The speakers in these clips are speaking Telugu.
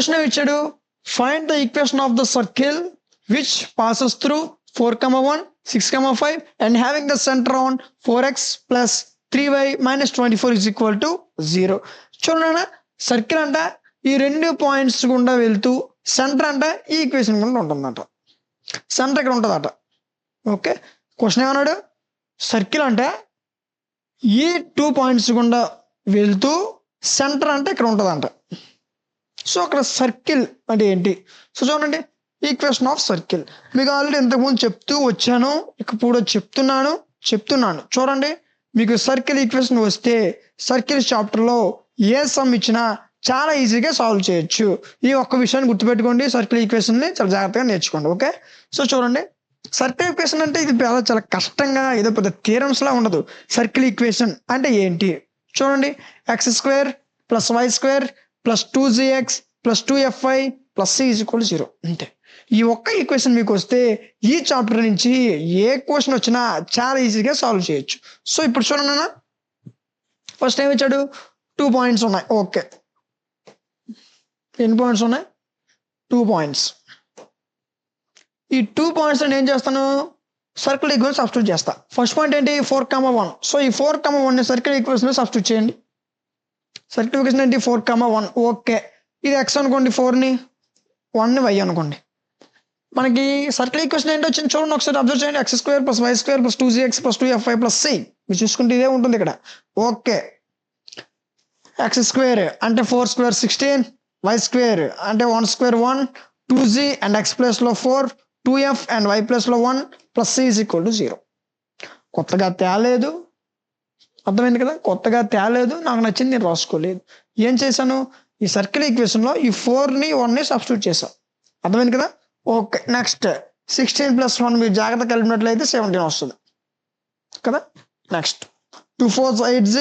క్వశ్చన్ ఏమి ఇచ్చాడు, find the equation of the circle which passes through 4,1 6,5 and having the centre on 4x plus 3y minus 24 is equal to 0. చూడండి, సర్కిల్ అంట ఈ 2 పాయింట్స్ గుండా వెళ్తూ సెంటర్ అంట ఈ ఈక్వేషన్ గుండా ఉంటుందంట. సెంటర్ ఇక్కడ ఉంటుందట. ఓకే, క్వశ్చన్ ఏమన్నాడు, సర్కిల్ అంటే ఈ 2 పాయింట్స్ గుండా వెళ్తూ సెంటర్ అంటే ఇక్కడ ఉంటుందంట. సో అక్కడ సర్కిల్ అంటే ఏంటి? సో చూడండి, ఈక్వేషన్ ఆఫ్ సర్కిల్ మీకు ఆల్రెడీ ఇంతకుముందు చెప్తూ వచ్చాను, ఇప్పుడు చెప్తున్నాను. చూడండి, మీకు సర్కిల్ ఈక్వేషన్ వస్తే సర్కిల్ చాప్టర్లో ఏ సమ్ ఇచ్చినా చాలా ఈజీగా సాల్వ్ చేయొచ్చు. ఈ ఒక్క విషయాన్ని గుర్తుపెట్టుకోండి, సర్కిల్ ఈక్వేషన్ని చాలా జాగ్రత్తగా నేర్చుకోండి. ఓకే, సో చూడండి, సర్కిల్ ఈక్వేషన్ అంటే ఇది చాలా కష్టంగా ఏదో పెద్ద థియరమ్స్ లా ఉండదు. సర్కిల్ ఈక్వేషన్ అంటే ఏంటి చూడండి, x² + y² + 2gx + 2fy + c = 0 అంతే. ఈ ఒక్క ఈక్వేషన్ మీకు వస్తే ఈ చాప్టర్ నుంచి ఏ క్వశ్చన్ వచ్చినా చాలా ఈజీగా సాల్వ్ చేయొచ్చు. సో ఇప్పుడు చూడండి అన్న, ఫస్ట్ ఏమి ఇచ్చాడు, 2 పాయింట్స్ ఉన్నాయి. ఓకే, ఎన్ని పాయింట్స్ ఉన్నాయి? 2 పాయింట్స్. ఈ 2 పాయింట్స్ నేను ఏం చేస్తాను, సర్కిల్ ఈక్వేషన్ సబ్స్టిట్యూట్ చేస్తా. ఫస్ట్ పాయింట్ ఏంటి, 4,1. సో ఈ 4,1 సర్కిల్ ఈక్వేషన్ సబ్స్టిట్యూట్ చేయండి. సర్కిల్ ఈక్వేషన్ ఏంటి, 4,1. ఓకే, ఇది x అనుకోండి, 4ని 1ని y అనుకోండి. మనకి సర్కిల్ ఈక్వేషన్ ఏంటో వచ్చింది చూడండి, ఒకసారి అబ్జర్వ్ చేయండి. x² + y² + 2gx + 2fy + c. మీరు చూసుకుంటే ఇదే ఉంటుంది ఇక్కడ. ఓకే, x² అంటే 4² 16, y² అంటే 1² 1, 2g అండ్ x ప్లేస్లో 4, 2f అండ్ y ప్లేస్లో 1 + c = 0. కొత్తగా తేలేదు, అర్థమైంది కదా, కొత్తగా తేలేదు, నాకు నచ్చింది నేను రాసుకోలేదు. ఏం చేశాను, ఈ సర్కిల్ ఈక్వేషన్లో ఈ 4ని 1ని సబ్స్టిట్యూట్ చేశాను. అర్థమైంది కదా. ఓకే, నెక్స్ట్ 16 + 1 మీరు జాగ్రత్త కలిపినట్లయితే 17 వస్తుంది కదా. Next 2 4 8g,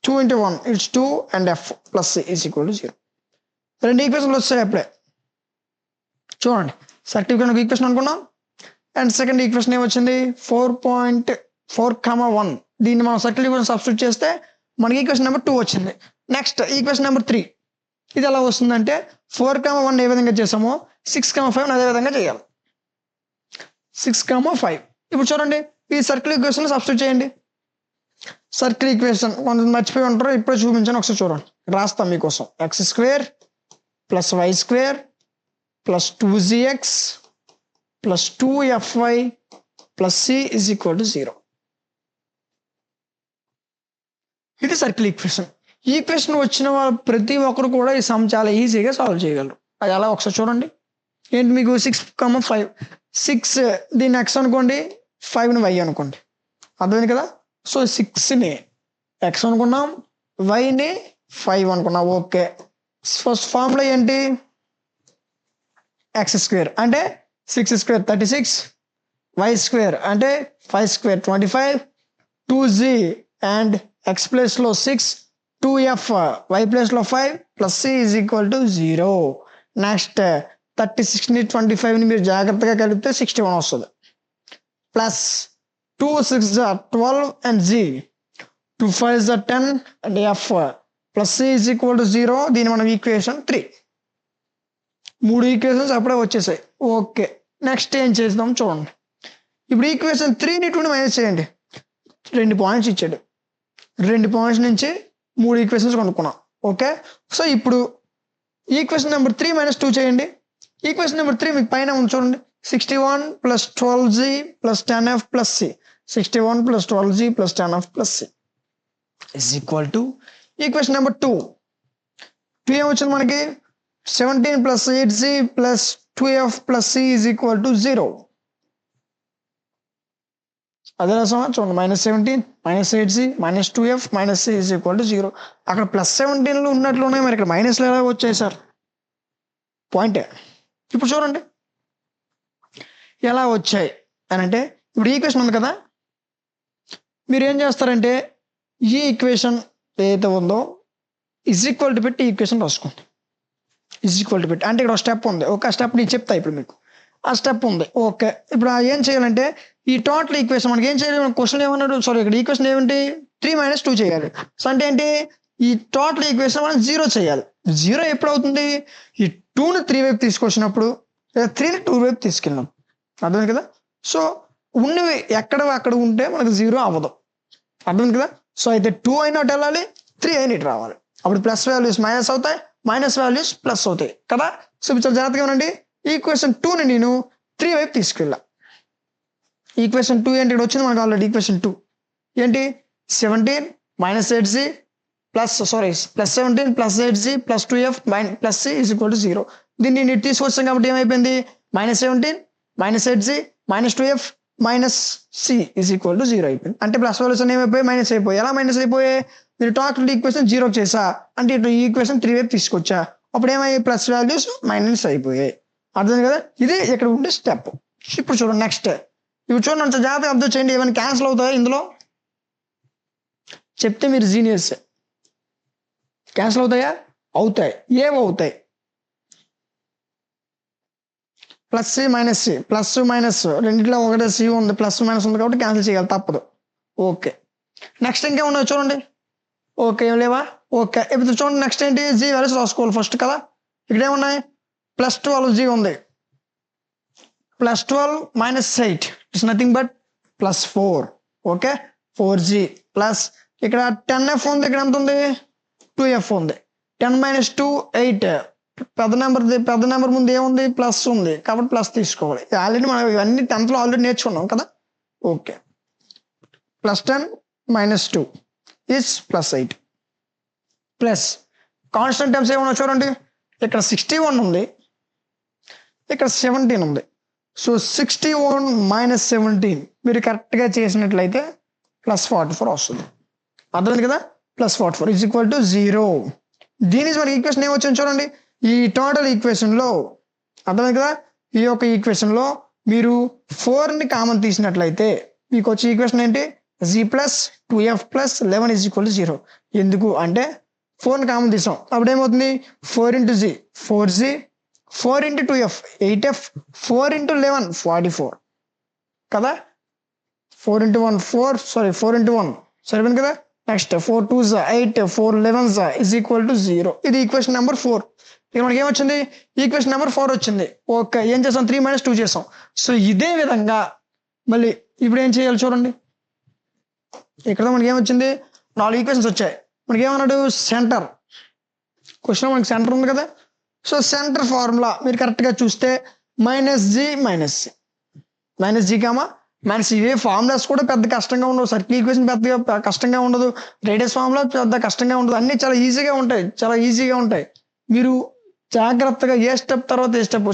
2 × 1 it's 2 and f + c = 0. రెండు ఈక్వేషన్లు వస్తాయి అప్పుడే. చూడండి, సర్కిల్ ఈక్వేషన్ అనుకున్నాం. అండ్ సెకండ్ ఈక్వేషన్ ఏమొచ్చింది, 4.4,1. దీన్ని మనం సర్కిల్ ఈక్వేషన్ సబ్స్టిట్యూట్ చేస్తే మనకి ఈక్వేషన్ నెంబర్ 2 వచ్చింది. Next equation number 3. ఇది ఎలా వస్తుందంటే 4,1 ఏ విధంగా చేసామో 6,5 అదే విధంగా చేయాలి. 6,5. ఇప్పుడు చూడండి, ఈ సర్కిల్ ఈక్వేషన్ సబ్స్టిట్యూట్ చేయండి. సర్కిల్ ఈక్వేషన్ కొంచెం మర్చిపోయి ఉంటారు, ఇప్పుడే చూపించాను, ఒకసారి చూడండి, రాస్తాం మీకోసం. x² + y² + 2gx + 2fy + c = 0. ఇది సర్కిల్ ఈక్వేషన్. ఈ ఈక్వేషన్ వచ్చిన వాళ్ళు ప్రతి ఒక్కరు కూడా ఈ సమ్ చాలా ఈజీగా సాల్వ్ చేయగలరు. అది అలా ఒకసారి చూడండి. ఏంటి మీకు 6,5, 6 దీన్ని x అనుకోండి, 5ని y అనుకోండి. అర్థమైంది కదా. సో 6ని x అనుకున్నాం, yని 5 అనుకున్నాం. ఓకే, ఫస్ట్ ఫార్ములా ఏంటి, x² అంటే 6² 36, y² అంటే 5² 25, 2g అండ్ x ప్లేస్లో 6, 2f y ప్లేస్లో 5 + c = 0. నెక్స్ట్ 36ని 25ని మీరు జాగ్రత్తగా కలిపితే 61 వస్తుంది. Plus 2 6 12 and g 2 5 10 and f + c = 0. దీన్ని మనం ఈక్వేషన్ 3. 3 ఈక్వేషన్స్ అప్పుడే వచ్చేసాయి. ఓకే, నెక్స్ట్ ఏం చేద్దాం చూడండి. ఇప్పుడు ఈక్వేషన్ 3ని 2ని మైనస్ చేయండి. 2 పాయింట్స్ ఇచ్చాడు, 2 పాయింట్స్ నుంచి 3 ఈక్వేషన్స్ కొనుక్కున్నాం. ఓకే, సో ఇప్పుడు ఈక్వేషన్ నెంబర్ 3 - 2 చేయండి. ఈక్వేషన్ నెంబర్ 3 మీకు పైన ఉంది చూడండి, 61 + 12g + 10f + c. 61 + 12g + 10f + c = equation number 2. 2 ఏమొచ్చింది మనకి, 17 + 8g + 2f + c = 0. అదే రాసామా చూడండి, -17 -8g -2f -c = 0. అక్కడ +17 ఉన్నట్లు ఉన్నాయి, మరి ఇక్కడ మైనస్లు ఎలా వచ్చాయి సార్, పాయింటే. ఇప్పుడు చూడండి ఎలా వచ్చాయి అని అంటే, ఇప్పుడు ఈక్వేషన్ ఉంది కదా, మీరు ఏం చేస్తారంటే ఈ ఈక్వేషన్ ఏదైతే ఉందో = పెట్టి ఈక్వేషన్ రాసుకోండి. = పెట్టి అంటే ఇక్కడ ఒక స్టెప్ ఉంది. ఒక స్టెప్ నేను చెప్తా ఇప్పుడు మీకు, ఆ స్టెప్ ఉంది. ఓకే, ఇప్పుడు ఏం చేయాలంటే ఈ టోటల్ ఈక్వేషన్ మనకి ఏం చేయాలి, క్వశ్చన్ ఏమన్నాడు, సారీ ఇక్కడ ఈక్వేషన్ ఏమిటి, 3 - 2 చేయాలి. సో అంటే ఏంటి, ఈ టోటల్ ఈక్వేషన్ మనం 0 చేయాలి. 0 ఎప్పుడు అవుతుంది? ఈ 2ని 3 వైపు తీసుకొచ్చినప్పుడు, లేదా 3ని 2 వైపు తీసుకెళ్ళినప్పుడు. అర్థమైంది కదా? సో ఉన్నవి అక్కడ ఉంటే మనకు 0 అవ్వదు. అర్థమైంది కదా? సో అయితే 2 అయినా అటు వెళ్ళాలి, 3 అయినా ఇటు రావాలి. అప్పుడు ప్లస్ వాల్యూస్ మైనస్ అవుతాయి, మైనస్ వాల్యూస్ ప్లస్ అవుతాయి కదా. సో ఇప్పుడు చాలా జాగ్రత్తగా ఉండండి. ఈక్వేషన్ 2ని నేను 3 వైపు తీసుకెళ్ళా. ఈక్వేషన్ 2 ఏంటి? ఇక్కడ వచ్చింది మనకు ఆల్రెడీ. ఈక్వేషన్ 2 ఏంటి? 17 minus 8z plus 17 plus 8z plus 2f plus c is equal to 0. దీన్ని నేను తీసుకొచ్చాం కాబట్టి ఏమైపోయింది? -17 -8z -2f -c is equal to 0 అయిపోయింది. అంటే ప్లస్ వాల్యూస్ ఏమైపోయి మైనస్ అయిపోయి. ఎలా మైనస్ అయిపోయాయి? మీరు టోటల్ ఈక్వేషన్ 0 చేసా అంటే ఇటు ఈక్వేషన్ 3 వైపు తీసుకొచ్చా, అప్పుడు ఏమయ్యాయి? ప్లస్ వాల్యూస్ మైనస్ అయిపోయాయి. అర్థం కదా? ఇది ఇక్కడ ఉండే స్టెప్. ఇప్పుడు చూడండి నెక్స్ట్. ఇప్పుడు చూడండి అంత జాగ్రత్తగా అబ్జర్వ్ చేయండి. ఏమైనా క్యాన్సిల్ అవుతాయి ఇందులో? చెప్తే మీరు జీనియస్. క్యాన్సిల్ అవుతాయా? అవుతాయి. ఏమవుతాయి? Plus minus C, plus minus రెండింటిలో ఒకటే సి ఉంది, ప్లస్ మైనస్ ఉంది కాబట్టి క్యాన్సిల్ చేయాలి, తప్పదు. ఓకే, నెక్స్ట్ ఇంకేమున్నాయి చూడండి. ఓకే, ఏం లేవా? ఓకే, ఇప్పుడు చూడండి నెక్స్ట్ ఏంటి? జీ వాల్యూస్ రాసుకోవాలి ఫస్ట్ కదా. ఇక్కడ ఏమున్నాయి? +12 జీ ఉంది. +12 -8 it's nothing but +4. Okay, 4g plus ఇక్కడ 10f ఉంది. ఇక్కడ ఎంత ఉంది? 2f ఉంది. 10 - 2 8. పెద్ద నెంబర్ ముందు ఏముంది? ప్లస్ ఉంది కాబట్టి ప్లస్ తీసుకోవాలి. ఆల్రెడీ మనం ఇవన్నీ 10th లో ఆల్రెడీ నేర్చుకున్నాం కదా. Okay, +10 - 2 is +8 plus constant terms ఏమన్నా చూడండి. ఇక్కడ 61 ఉంది, ఇక్కడ 17 ఉంది. సో 61 - 17 మీరు కరెక్ట్గా చేసినట్లయితే +44 వస్తుంది. అర్థమైంది కదా? +44 ఈజ్ ఈక్వల్ టు 0. దీని మనకి ఈక్వేషన్ ఏమొచ్చింది చూడండి. ఈ టోటల్ ఈక్వేషన్లో అర్థమైంది కదా. ఈ యొక్క ఈక్వేషన్లో మీరు 4ని కామన్ తీసినట్లయితే మీకు వచ్చే ఈక్వేషన్ ఏంటి? z + 2f + 11 is equal to 0. ఎందుకు అంటే 4ని కామన్ తీసాం, అప్పుడు ఏమవుతుంది? 4 × z 4z, 4 × 2f 8f, 4 × 11 44 కదా. 4 × 1 సరిపోయింది కదా. Next 4 2s 8, 4 11s is equal to 0. ఇది ఈక్వేషన్ నెంబర్ 4. ఇక్కడ మనకి ఏమొచ్చింది? ఈక్వేషన్ నెంబర్ 4 వచ్చింది. ఓకే, ఏం చేసాం? 3 - 2 చేసాం. సో ఇదే విధంగా మళ్ళీ ఇప్పుడు ఏం చేయాలి చూడండి. ఇక్కడ మనకి ఏమొచ్చింది? 4 ఈక్వేషన్స్ వచ్చాయి. మనకి ఏమన్నాడు? సెంటర్. క్వశ్చన్ మనకి సెంటర్ ఉంది కదా. సో సెంటర్ ఫార్ములా మీరు కరెక్ట్గా చూస్తే -g -g, ఇవే ఫార్ములాస్ కూడా పెద్ద కష్టంగా ఉండవు. సర్కిల్ ఈక్వేషన్ పెద్దగా కష్టంగా ఉండదు, రేడియస్ ఫార్ములా పెద్ద కష్టంగా ఉండదు. అన్నీ చాలా ఈజీగా ఉంటాయి. మీరు జాగ్రత్తగా ఏ స్టెప్ తర్వాత ఏ స్టెప్ బై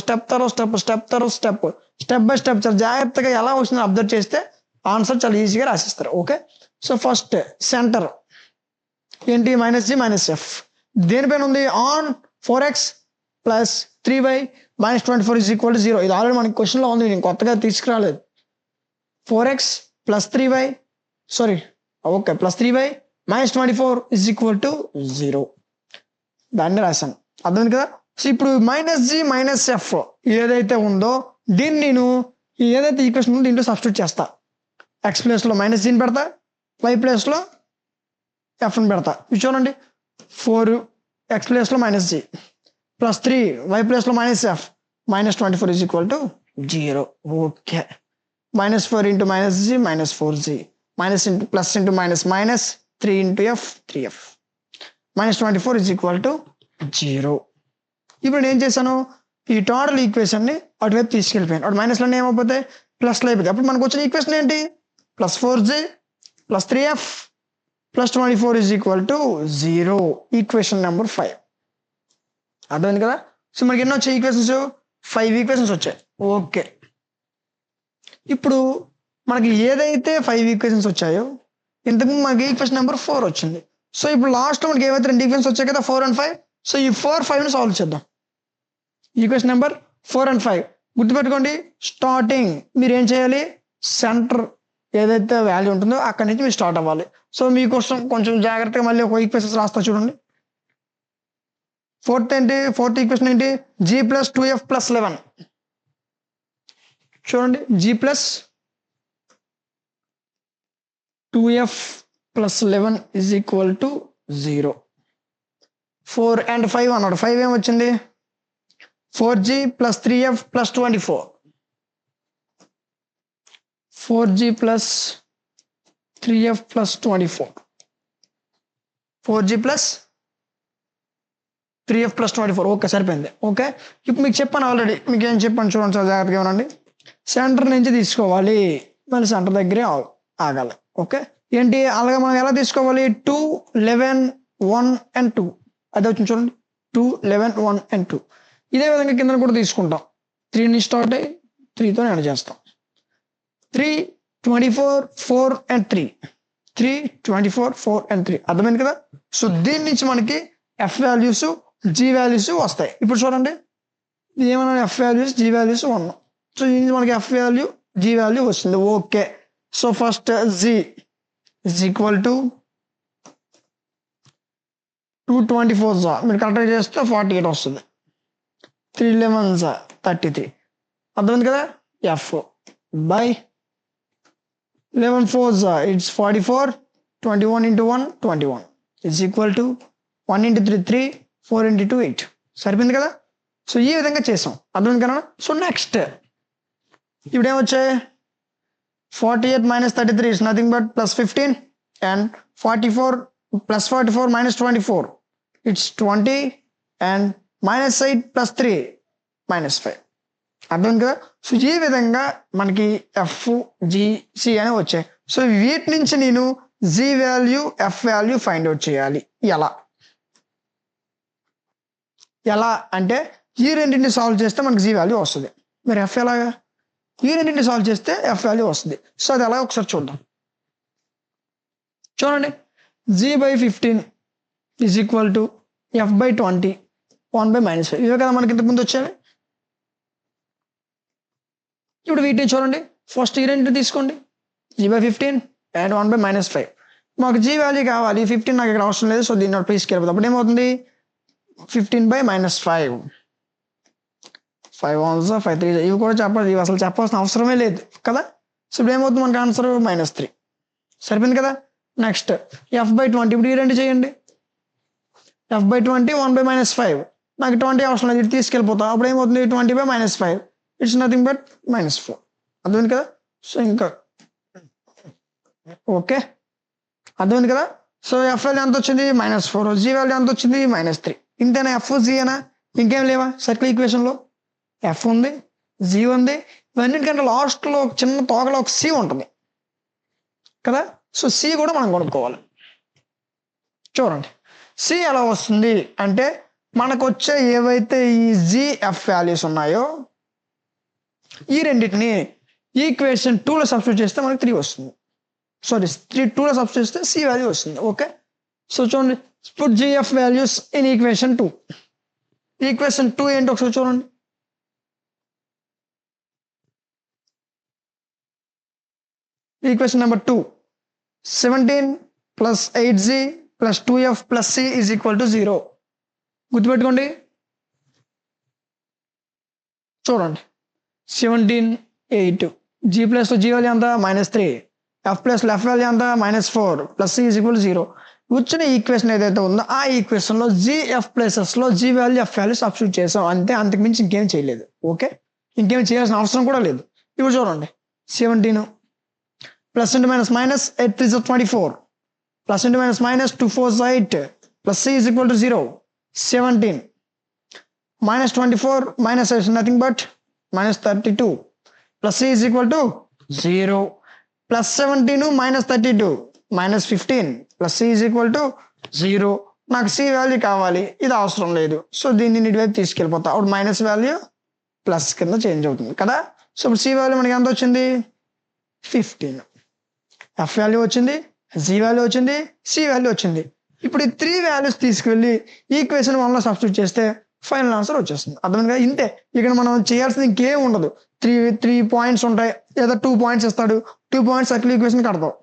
స్టెప్ చాలా జాగ్రత్తగా ఎలా వస్తుందో అబ్జర్వ్ చేస్తే ఆన్సర్ చాలా ఈజీగా రాసిస్తారు. ఓకే, సో ఫస్ట్ సెంటర్ ఏంటి? -g - f. దేనిపైన ఉంది? On 4x + 3y - 24 is equal to 0. ఇది ఆల్రెడీ మనకి క్వశ్చన్లో ఉంది, నేను కొత్తగా తీసుకురాలేదు. 4x + 3y - 24 is equal to 0. దాన్ని రాశాను. అర్థమైంది కదా. సో ఇప్పుడు -g - f ఏదైతే ఉందో దీన్ని నేను ఏదైతే ఈక్వేషన్ ఉందో దీంట్లో సబ్స్టిట్యూట్ చేస్తా. x ప్లేస్లో -gని పెడతా, y ప్లేస్లో fని పెడతా. ఇది చూడండి, 4x ప్లేస్లో -g ప్లస్ 3 y ప్లేస్లో -f -24 is equal to 0. Okay, -4 × -g -4g plus × -, 3 × f 3f -24 is equal to 0. ఇప్పుడు నేను ఏం చేశాను? ఈ టోటల్ ఈక్వేషన్ని అటువైపు తీసుకెళ్ళిపోయాను. అటు మైనస్లోనే ఏమైపోతాయి? ప్లస్లో అయిపోతాయి. అప్పుడు మనకు వచ్చిన ఈక్వేషన్ ఏంటి? +4g + 3f + 24 is equal to 0. Equation number 5. అర్థమైంది కదా. సో మనకి ఎన్ని వచ్చాయి ఈక్వేషన్స్? 5 ఈక్వేషన్స్ వచ్చాయి. ఓకే, ఇప్పుడు మనకి ఏదైతే 5 ఈక్వేషన్స్ వచ్చాయో ఇంతకుముందు మనకి ఈక్వేషన్ నెంబర్ 4 వచ్చింది. సో ఇప్పుడు లాస్ట్లో మనకి ఏవైతే 2 ఈక్వేషన్స్ వచ్చాయి కదా, 4 and 5. సో ఈ 4, 5ని సాల్వ్ చేద్దాం. ఈక్వేషన్ నెంబర్ 4 and 5 గుర్తుపెట్టుకోండి. స్టార్టింగ్ మీరు ఏం చేయాలి? సెంటర్ ఏదైతే వాల్యూ ఉంటుందో అక్కడి నుంచి మీరు స్టార్ట్ అవ్వాలి. సో మీకోసం కొంచెం జాగ్రత్తగా మళ్ళీ ఒక ఈక్వేషన్స్ రాస్తా చూడండి. ఫోర్త్ ఈక్వేషన్ ఏంటి? g + 2f + 11. చూడండి, g + 2f + 11 is equal to 0. 4 and 5 అన్నాడు. 5 ఏమొచ్చింది 4g plus 3f plus 24. 4g plus 3f plus 24. 4g plus 3f plus 24. Okay సరిపోయింది. ఓకే ఇప్పుడు మీకు చెప్పాను ఆల్రెడీ, మీకు ఏం చెప్పాను చూడండి చాలా జాగ్రత్తగా ఏమనండి. సెంటర్ నుంచి తీసుకోవాలి, మళ్ళీ సెంటర్ దగ్గరే ఆగాలి. ఓకే ఏంటి అలాగే మనం ఎలా తీసుకోవాలి 2 11 1 and 2 అదే వచ్చింది చూడండి 2 11 1 and 2. ఇదే విధంగా కింద కూడా తీసుకుంటాం 3 నుంచి స్టార్ట్ అయ్యి 3తో ఎండ్ చేస్తాం. 3 24 4 and 3 3 24 4 and 3 అర్థమైంది కదా. సో దీని నుంచి మనకి ఎఫ్ వాల్యూస్ జీ వాల్యూస్ వస్తాయి. ఇప్పుడు చూడండి ఇది ఏమన్నా F values G values 1. So దీని నుంచి మనకి ఎఫ్ వాల్యూ జీ వాల్యూ వస్తుంది. Okay so first G is equal to 224 మీరు కరెక్ట్గా చేస్తే 48 వస్తుంది. 3 11 33 అర్థమైంది కదా. F by 11 4 it's 44 21 into 1 21 is equal to 1 into 3 3 4 into 2 8 సరిపోయింది కదా. సో ఈ విధంగా చేసాం అర్థమైంది కదా. సో నెక్స్ట్ ఇప్పుడు ఏమొచ్చాయి 48 minus 33 is nothing but plus 15 and 44 plus 44 minus 24 it's 20 and minus 8 plus 3 minus 5 అర్థం కదా. సో ఈ విధంగా మనకి ఎఫ్ జి సి అని వచ్చాయి. సో వీటి నుంచి నేను G value F value find out చేయాలి. ఎలా అంటే ఈ రెండింటిని సాల్వ్ చేస్తే మనకి జి వాల్యూ వస్తుంది. మరి ఎఫ్ ఎలాగా ఈ రెండింటిని సాల్వ్ చేస్తే ఎఫ్ వాల్యూ వస్తుంది. సో అది ఎలా ఒకసారి చూద్దాం. చూడండి G by 15 is equal to F by 20 1 by -5 ఇవే కదా మనకి ఇంతకుముందు వచ్చేవి. ఇప్పుడు వీటిని చూడండి ఫస్ట్ ఈ రెండింటిని తీసుకోండి జీ బై 15 అండ్ 1 బై -5. మాకు జీ వాల్యూ కావాలి 15 నాకు ఇక్కడ అవసరం లేదు. సో దీన్ని తీసుకెళ్ళిపోతుంది. అప్పుడు ఏమవుతుంది 15 బై -5 5 1 5 3 ఇవి కూడా చెప్పాలి. ఇవి అసలు చెప్పాల్సిన అవసరమే లేదు కదా. సో ఇప్పుడు ఏమవుతుంది మనకి ఆన్సర్ -3 సరిపోయింది కదా. నెక్స్ట్ ఎఫ్ బై 20 ఇప్పుడు ఈ రెండు చేయండి ఎఫ్ బై 20 1 బై -5 నాకు 20 అవసరం లేదు ఇది తీసుకెళ్ళిపోతాం. అప్పుడు ఏమవుతుంది 20 బై -5 ఇట్స్ నథింగ్ బట్ -4 అర్థమైంది కదా. సో ఇంకా ఓకే అర్థమైంది కదా. సో ఎఫ్ వాల్యూ ఎంత వచ్చింది -4 జీ వాల్యూ ఎంత వచ్చింది -3 ఇంతేనా. ఎఫ్ జీ అనా ఇంకేం లేవా సర్కిల్ ఈక్వేషన్లో ఎఫ్ ఉంది జీ ఉంది ఇవన్నిటికంటే లాస్ట్లో ఒక చిన్న తోకలో ఒక సి ఉంటుంది కదా. సో సి కూడా మనం కొనుక్కోవాలి. చూడండి సి ఎలా వస్తుంది అంటే మనకు వచ్చే ఏవైతే ఈ జీ ఎఫ్ వాల్యూస్ ఉన్నాయో ఈ రెండింటిని ఈక్వేషన్ 2లో సబ్స్టిట్యూట్ చేస్తే మనకి 3 వస్తుంది. సారీ 2లో సబ్స్టిట్యూట్ చేస్తే సి వాల్యూ వస్తుంది. ఓకే సో చూడండి put GF values in equation 2. Equation 2 ఏంటి ఒకసారి చూడండి. Equation number 2 17 plus 8z plus 2f plus c is equal to 0. గుర్తుపెట్టుకోండి చూడండి 17 8 g ప్లస్ g వాల్యూ ఎంత -3 f ప్లస్ ఎఫ్ వాల్యూ ఎంత -4 plus c is equal to 0. వచ్చిన ఈక్వేషన్ ఏదైతే ఉందో ఆ ఈక్వేషన్లో జిఎఫ్ ప్లేసెస్లో G value F value substitute చేసాం అంతే. అంతకుమించి ఇంకేం చేయలేదు. ఓకే ఇంకేం చేయాల్సిన అవసరం కూడా లేదు. ఇప్పుడు చూడండి 17 plus into minus minus 8 3 is 24 plus into minus minus 2 4 is 8 plus c is equal to 0. 17 minus 24 minus 8 is nothing but minus 32 plus c is equal to 0 plus 17 minus 32 minus 15 plus c is equal to 0. నాకు సి వాల్యూ కావాలి ఇది అవసరం లేదు. సో దీన్ని ఇటువైపు తీసుకెళ్ళిపోతా అప్పుడు మైనస్ వాల్యూ ప్లస్ కింద చేంజ్ అవుతుంది కదా. సో ఇప్పుడు సి వాల్యూ మనకి ఎంత వచ్చింది 15 ఎఫ్ వాల్యూ వచ్చింది జీ వాల్యూ వచ్చింది సి వాల్యూ వచ్చింది. ఇప్పుడు ఈ 3 వాల్యూస్ తీసుకెళ్ళి ఈక్వేషన్ 1లో సబ్స్టిట్యూట్ చేస్తే ఫైనల్ ఆన్సర్ వచ్చేస్తుంది. అర్థమైంది కదా. ఇంతే ఇక్కడ మనం చేయాల్సింది ఇంకేం ఉండదు. 3 పాయింట్స్ ఉంటాయి లేదా 2 పాయింట్స్ ఇస్తాడు 2 పాయింట్స్ సర్కిల్ ఈక్వేషన్ కడతావు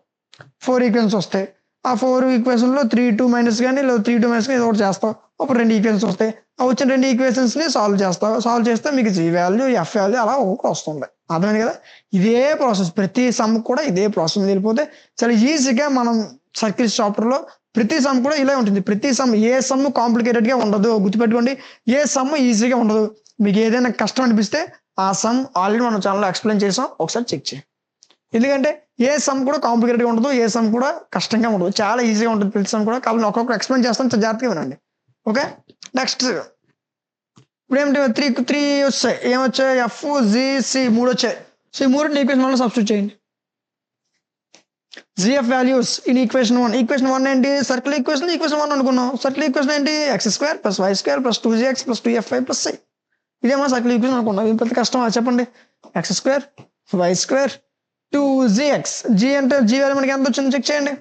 4 ఈక్వేషన్స్ వస్తాయి. ఆ 4 ఈక్వేషన్లో 3 2 మైనస్ కానీ లేదా 3 2 మైనస్ కానీ ఏదో ఒకటి చేస్తావు. అప్పుడు 2 ఈక్వేషన్స్ వస్తాయి. ఆ వచ్చిన 2 ఈక్వేషన్స్ని సాల్వ్ చేస్తావు. సాల్వ్ చేస్తే మీకు జీ వాల్యూ ఎఫ్ వాల్యూ అలా ఒకటి వస్తుంది. అర్థమైంది కదా. ఇదే ప్రాసెస్ ప్రతి సమ్ కూడా ఇదే ప్రాసెస్ వెళ్ళిపోతే చాలా ఈజీగా మనం సర్కిల్స్ చాప్టర్లో ప్రతి సమ్ కూడా ఇలా ఉంటుంది. ప్రతి సమ్ ఏ సమ్ కాంప్లికేటెడ్ గా ఉండదు. గుర్తుపెట్టుకోండి, ఏ సమ్ ఈజీగా ఉండదు. మీకు ఏదైనా కష్టం అనిపిస్తే ఆ సమ్ ఆల్రెడీ మనం ఛానల్లో ఎక్స్ప్లెయిన్ చేసాం, ఒకసారి చెక్ చేయండి. ఎందుకంటే ఏ సమ్ కూడా కాంప్లికేటెడ్ గా ఉండదు, ఏ సమ్ కూడా కష్టంగా ఉండదు, చాలా ఈజీగా ఉంటుంది ప్రతి సమ్ కూడా. కాబట్టి ఒక్కొక్కరు ఎక్స్ప్లెయిన్ చేస్తాం, జాగ్రత్తగా వినండి. ఓకే, నెక్స్ట్ ఇప్పుడు ఏమిటి, త్రీ వచ్చాయి. ఏమొచ్చాయి? ఎఫ్, జి, సి 3 వచ్చాయి. సో ఈ 3 ఈక్వేషన్ 1 సబ్స్టిట్యూట్ చేయండి. GF values in equation 1. Equation 1 ఏంటి? సర్కిల్ ఈక్వేషన్ 1 అనుకున్నాం. సర్కిల్ ఈక్వేషన్ ఏంటి? x² + y² + 2gx + 2fy + c. ఇదేమో సర్కిల్ ఈక్వేషన్ అనుకున్నాం. ఇది పెద్ద కష్టం చెప్పండి. x² y² 2gx. జీ అంటే జీ వాల్యూ మనకి ఎంత వచ్చింది చెక్ చేయండి.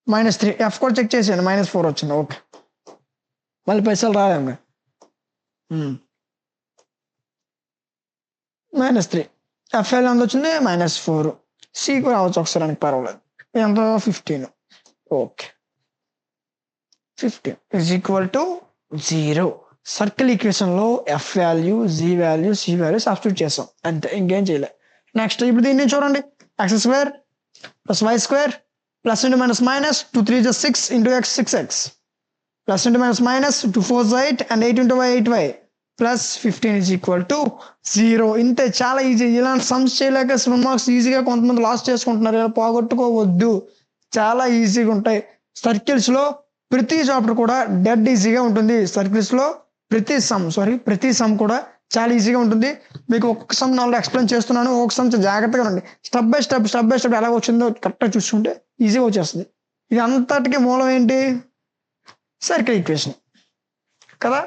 -3. ఎఫ్ కూడా చెక్ చేసేయండి, -4 వచ్చింది. ఓకే, మళ్ళీ పైసలు రాలేము. -3. ఎఫ్ వాల్యూ ఎంత వచ్చింది? -4. సి కూడా రావచ్చు ఒకసారి, మనకి పర్వాలేదు. ఎంత? 15. ఓకే, 15 = 0. సర్కిల్ ఈక్వేషన్ లో F value, G value, C value substitute చేసాం, అంతే, ఇంకేం చేయలే. నెక్స్ట్ ఇప్పుడు దీన్ని చూడండి. x² + y² + (-) -2 3 = 6 × x 6x + (-) 2 4 8 and 8 × y 8y + 15 = 0. ఇంతే, చాలా ఈజీ. ఇలాంటి సమ్స్ చేయలేక 7 మార్క్స్ ఈజీగా కొంతమంది లాస్ చేసుకుంటున్నారు. ఇలా పోగొట్టుకోవద్దు, చాలా ఈజీగా ఉంటాయి. సర్కిల్స్ లో ప్రతి చాప్టర్ కూడా డెడ్ ఈజీగా ఉంటుంది. సర్కిల్స్ లో ప్రతి సమ్ కూడా చాలా ఈజీగా ఉంటుంది. మీకు ఒక్కొక్క సమ్ నాలో ఎక్స్ప్లెయిన్ చేస్తున్నాను, ఒక్కొక్క సమ్ జాగ్రత్తగా ఉండండి. స్టెప్ బై స్టెప్ ఎలా వచ్చిందో కరెక్ట్గా చూసుకుంటే ఈజీగా వచ్చేస్తుంది. ఇది అంతటికి మూలం ఏంటి? సర్కిల్ ఈక్వేషన్ కదా.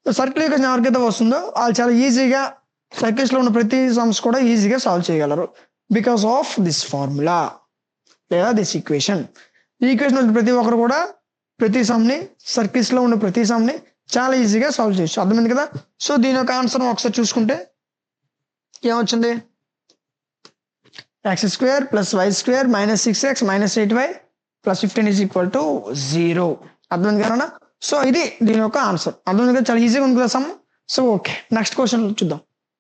సర్కిల్ ఈక్వేషన్ ఎవరికైతే వస్తుందో వాళ్ళు చాలా ఈజీగా సర్కిల్స్ లో ఉన్న ప్రతి సమ్స్ కూడా ఈజీగా సాల్వ్ చేయగలరు, బికాస్ ఆఫ్ దిస్ ఫార్ములా లేదా దిస్ ఈక్వేషన్. ఈ ఈక్వేషన్ ప్రతి ఒక్కరు కూడా ప్రతి సమ్ని, సర్కిల్స్ లో ఉన్న ప్రతి సమ్ని చాలా ఈజీగా సాల్వ్ చేయొచ్చు. అర్థమైంది కదా. సో దీని యొక్క ఆన్సర్ ఒకసారి చూసుకుంటే ఏమొచ్చింది? x² + y² -6x -8y + 15 = 0. అర్థమైంది కదా. సో ఇది దీని యొక్క ఆన్సర్. అర్థమైంది కదా, చాలా ఈజీగా ఉంది కదా some. So okay, next question చూద్దాం.